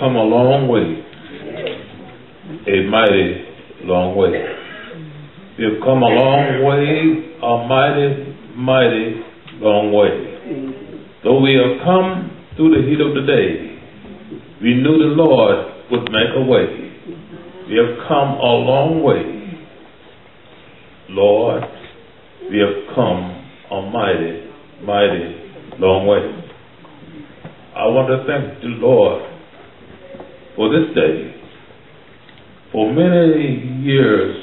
come a long way, a mighty long way. We have come a long way, a mighty, mighty long way. Though we have come through the heat of the day, we knew the Lord would make a way. We have come a long way. Lord, we have come a mighty, mighty long way. I want to thank the Lord for this day. For many years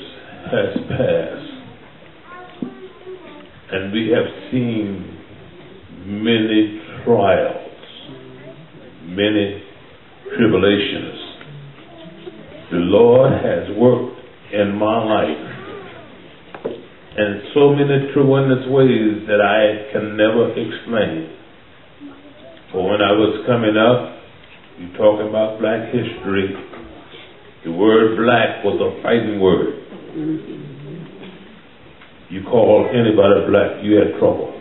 has passed, and we have seen many trials, many tribulations. The Lord has worked in my life in so many tremendous ways that I can never explain. For when I was coming up, you talking about black history, the word black was a fighting word. You call anybody black, you had trouble.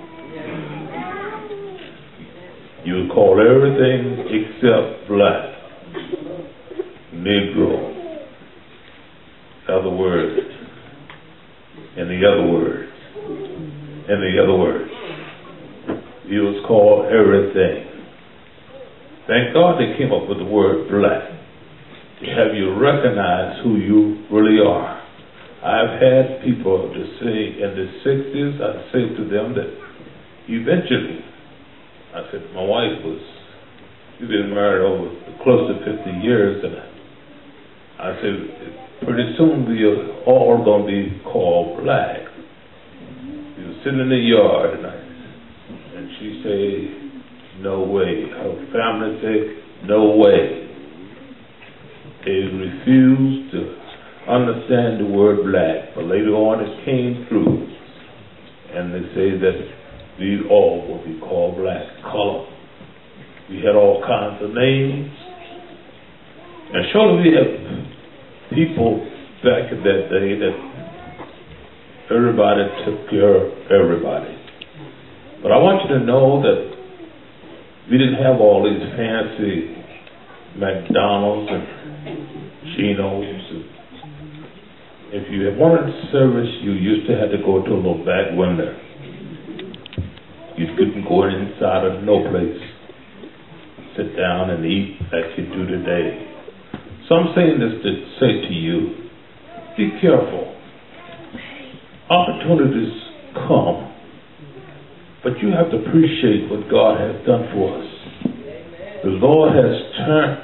You would call everything except black, Negro, other words, and the other words, and the other words. You was called everything. Thank God they came up with the word black to have you recognize who you really are. I've had people to say in the 60s, I say to them that eventually, I said, my wife we've been married over close to 50 years, and I said, pretty soon we're all going to be called black. We were sitting in the yard, and she said, no way. Her family said, no way. They refused to understand the word black, but later on it came through, and they say that we all will be called black, color. We had all kinds of names, and surely we have people back in that day that everybody took care of everybody. But I want you to know that we didn't have all these fancy McDonald's and Chinos. If you wanted service, you used to have to go to a little back window. You couldn't go inside of no place, sit down and eat like you do today. So I'm saying this to say to you, be careful. Opportunities come, but you have to appreciate what God has done for us. The Lord has turned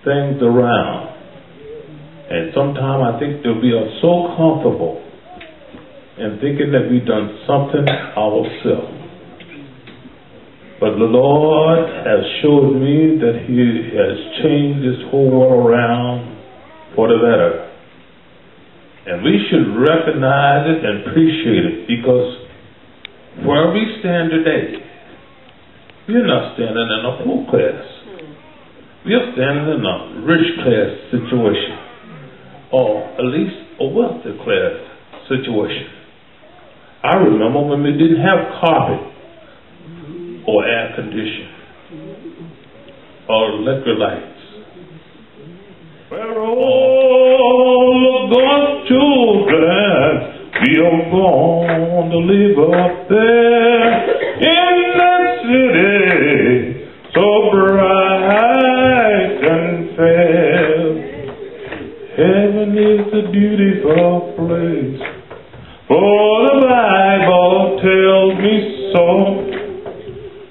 things around. And sometimes I think that we are so comfortable in thinking that we've done something ourselves. But the Lord has showed me that He has changed this whole world around for the better. And we should recognize it and appreciate it, because where we stand today, we're not standing in a poor class. We are standing in a rich class situation, or at least a wealthy class situation. I remember when we didn't have carpet or air conditioning or electric lights. Where all the God's children, we are born to live up there in that city so bright and fair. Heaven is a beautiful place, for the Bible tells me so.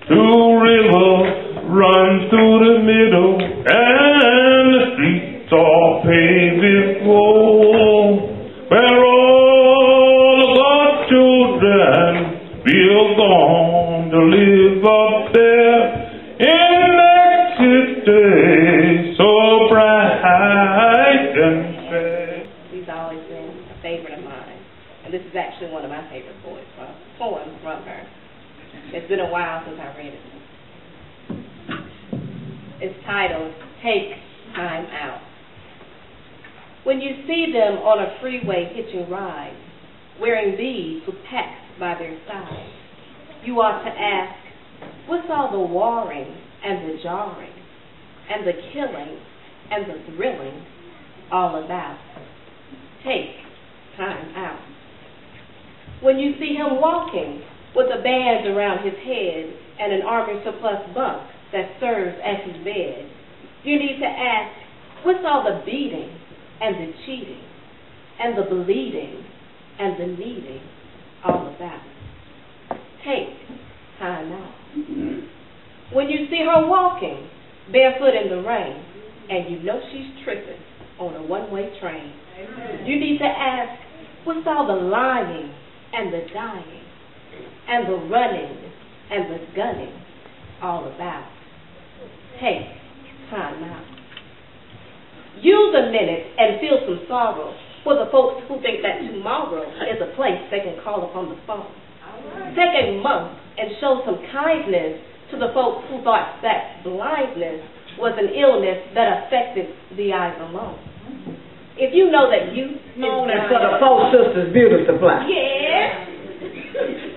Two rivers run through the middle, and the streets are paved with gold. Where all of God's children will gone to live up there in that city so bright and fair. He's always been a favorite of mine, and this is actually one of my favorite poems from her. It's been a while since I read it. It's titled, Take Time Out. When you see them on a freeway hitching rides, wearing beads with packs by their side, you ought to ask, what's all the warring and the jarring and the killing and the thrilling all about. Take time out. When you see him walking with a band around his head and an Army surplus bunk that serves as his bed, you need to ask, what's all the beating and the cheating and the bleeding and the needing all about? Take time out. When you see her walking barefoot in the rain and you know she's tripping on a one-way train, you need to ask, what's all the lying and the dying and the running and the gunning all about? Take time out. Use a minute and feel some sorrow for the folks who think that tomorrow is a place they can call upon the phone. Take a month and show some kindness to the folks who thought that blindness was an illness that affected the eyes alone. If you know that you morning for the Four Sisters Beauty Supply. Yes.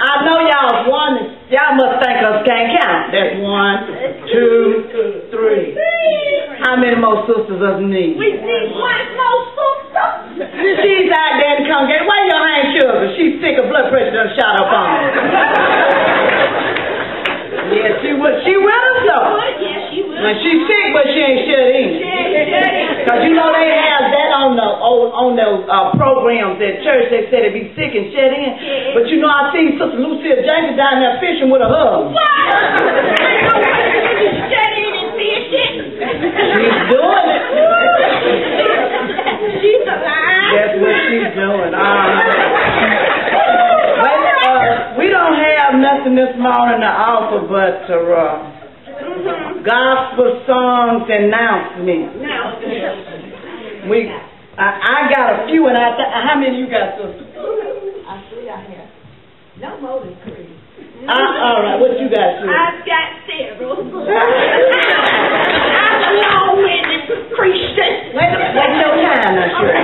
I know y'all wondering. Y'all must think us can't count. That's 1, 2, 3. How many more sisters us need? We need one more sister. She's out there in the congregation. Where your hand sugar? She's sick of blood pressure done shot up on her. Yeah, she with us though. Yes, she will. Now she's sick, but she ain't shut in. Cause you know they have that on those programs at church. They said they be sick and shut in. Yeah. But you know I seen Sister Lucille Jenkins down there fishing with a hug. What? Shut in and fishing. She's doing it. She's alive. That's what she's doing. We don't have nothing this morning to offer but gospel songs announcements. I got a few, and how many you got, sister? I see I have no more than 3. All right, what you got, sister? I've got several. I'm a long-winded Christian. Wait no time, now, sure.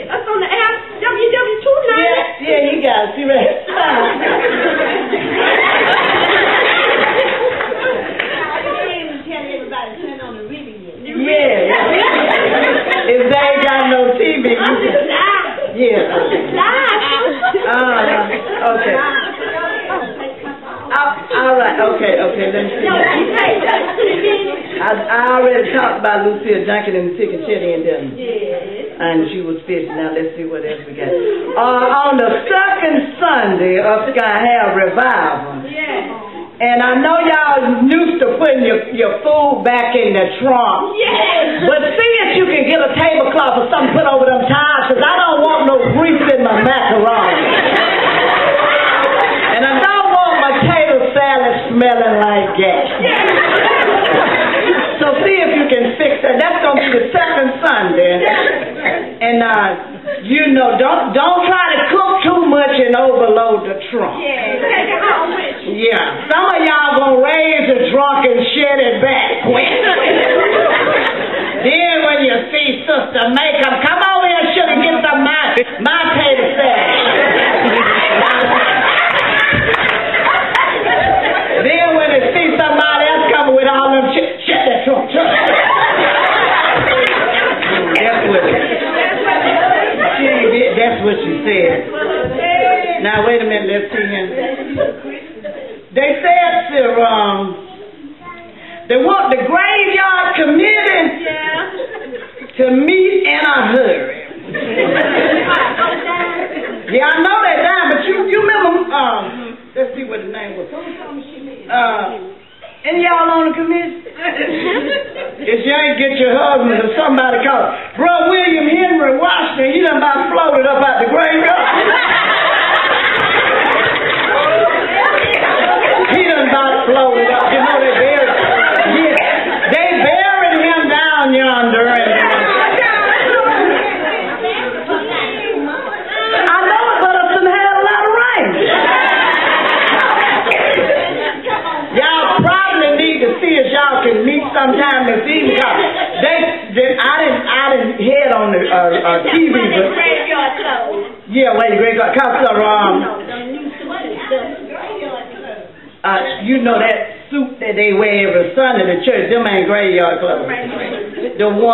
That's on the app, www.290. Yeah, you got it. See right. Yeah. If they ain't got no TV, you can. Yeah. Okay. All right. Okay. Let me see. I already talked about Lucille Jenkins and the chicken chitty and them. And she was fishing. Now let's see what else we got. On the second Sunday of Sky Have Revival. And I know y'all used to putting your food back in the trunk. Yes. But see if you can get a tablecloth or something put over them tires, because I don't want no grease in my macaroni. And I don't want my potato salad smelling like that. So see if you can fix that. That's going to be the second Sunday. And you know, don't try to cook too much and overload the trunk. Yeah, some of y'all gonna raise the trunk and shed it back quick. Then when you see Sister make them come over here, should and get some my potato salad. Then when they see somebody else coming with all them shut that trunk. That's what she said. Now wait a minute, let's see here. They said they want the graveyard committee to meet in a hurry. Yeah, I know they're down, but you remember, let's see what the name was. And y'all on the committee? If you ain't get your husband or somebody called Bro William Henry Washington, he done about floated up out the graveyard. He done about floated up. You know they buried him. Yeah, they buried him down yonder. And I know it, but it's had a lot of rain. Y'all probably need to see if y'all can meet sometime this evening. I didn't head on the TV, but yeah, wait, graveyard cause you know that suit that they wear every Sunday to church. Them ain't graveyard clothes. The one